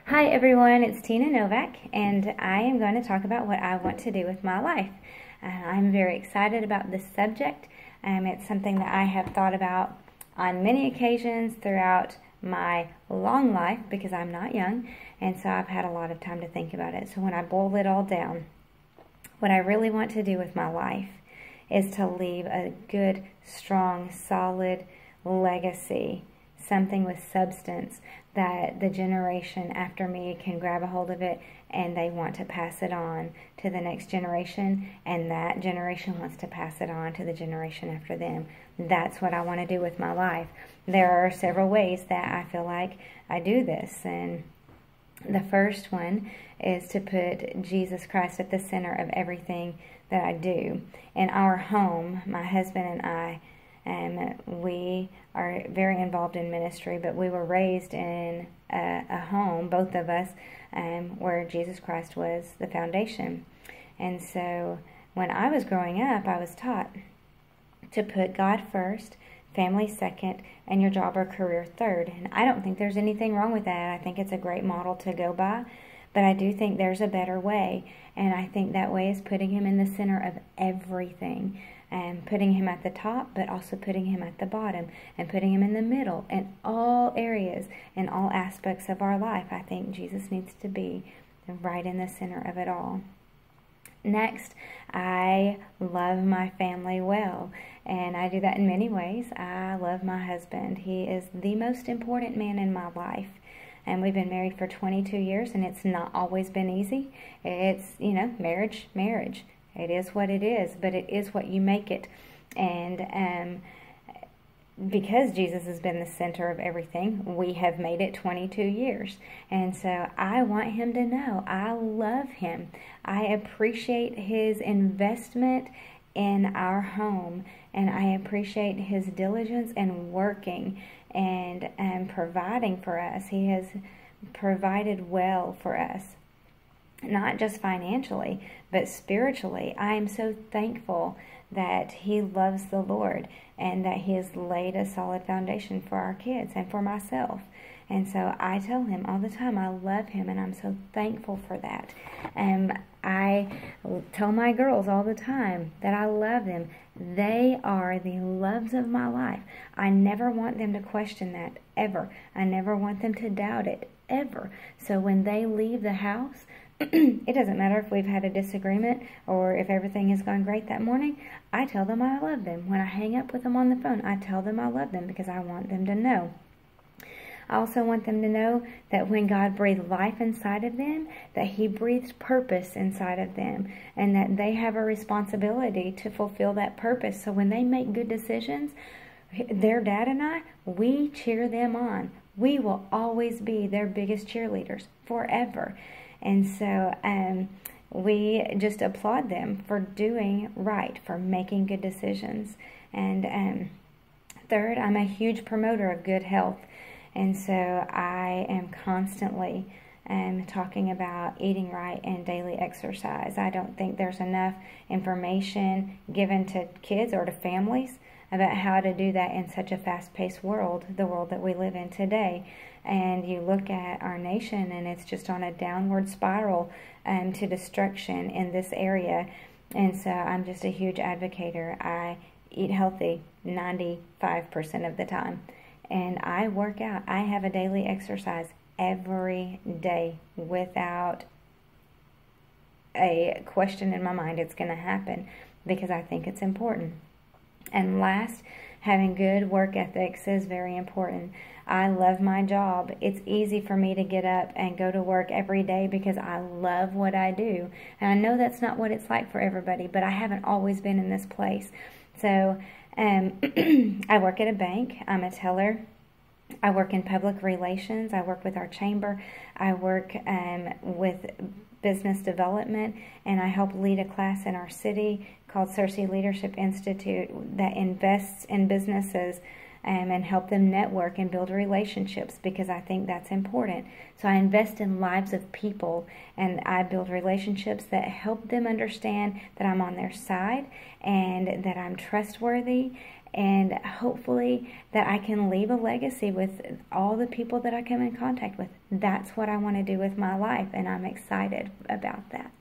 Hi everyone, it's Tina Novak, and I am going to talk about what I want to do with my life. I'm very excited about this subject. It's something that I have thought about on many occasions throughout my long life because I'm not young, and so I've had a lot of time to think about it. So when I boil it all down, what I really want to do with my life is to leave a good, strong, solid legacy, something with substance that the generation after me can grab a hold of it and they want to pass it on to the next generation, and that generation wants to pass it on to the generation after them. That's what I want to do with my life. There are several ways that I feel like I do this, and the first one is to put Jesus Christ at the center of everything that I do. In our home, my husband and I, we are very involved in ministry, but we were raised in a home, both of us, where Jesus Christ was the foundation. And so when I was growing up, I was taught to put God first, family second, and your job or career third. And I don't think there's anything wrong with that. I think it's a great model to go by, but I do think there's a better way. And I think that way is putting Him in the center of everything, and putting Him at the top, but also putting Him at the bottom, and putting Him in the middle in all areas, in all aspects of our life. I think Jesus needs to be right in the center of it all. Next, I love my family well, and I do that in many ways. I love my husband. He is the most important man in my life. And we've been married for 22 years, and it's not always been easy. It's, marriage. It is what it is, but it is what you make it. And because Jesus has been the center of everything, we have made it 22 years. And so I want him to know I love him. I appreciate his investment in our home, and I appreciate his diligence in working and providing for us. He has provided well for us, not just financially, but spiritually. I am so thankful that he loves the Lord and that he has laid a solid foundation for our kids and for myself. And so I tell him all the time I love him, and I'm so thankful for that. I tell my girls all the time that I love them. They are the loves of my life. I never want them to question that, ever. I never want them to doubt it, ever. So when they leave the house, it doesn't matter if we've had a disagreement or if everything has gone great that morning, I tell them I love them. When I hang up with them on the phone, I tell them I love them because I want them to know. I also want them to know that when God breathed life inside of them, that he breathed purpose inside of them, and that they have a responsibility to fulfill that purpose. So when they make good decisions, their dad and I, we cheer them on. We will always be their biggest cheerleaders forever. And so we just applaud them for doing right, for making good decisions. And third, I'm a huge promoter of good health. And so I am constantly talking about eating right and daily exercise. I don't think there's enough information given to kids or to families about how to do that in such a fast-paced world, the world that we live in today. And you look at our nation, and it's just on a downward spiral to destruction in this area. And so I'm just a huge advocator. I eat healthy 95% of the time. And I work out. I have a daily exercise every day without a question in my mind. It's going to happen because I think it's important. And last, having good work ethics is very important. I love my job. It's easy for me to get up and go to work every day because I love what I do. And I know that's not what it's like for everybody, but I haven't always been in this place. So I work at a bank. I'm a teller. I work in public relations. I work with our chamber. I work with business development, and I help lead a class in our city called Cersei Leadership Institute that invests in businesses and help them network and build relationships, because I think that's important. So I invest in lives of people, and I build relationships that help them understand that I'm on their side and that I'm trustworthy and hopefully that I can leave a legacy with all the people that I come in contact with. That's what I want to do with my life, and I'm excited about that.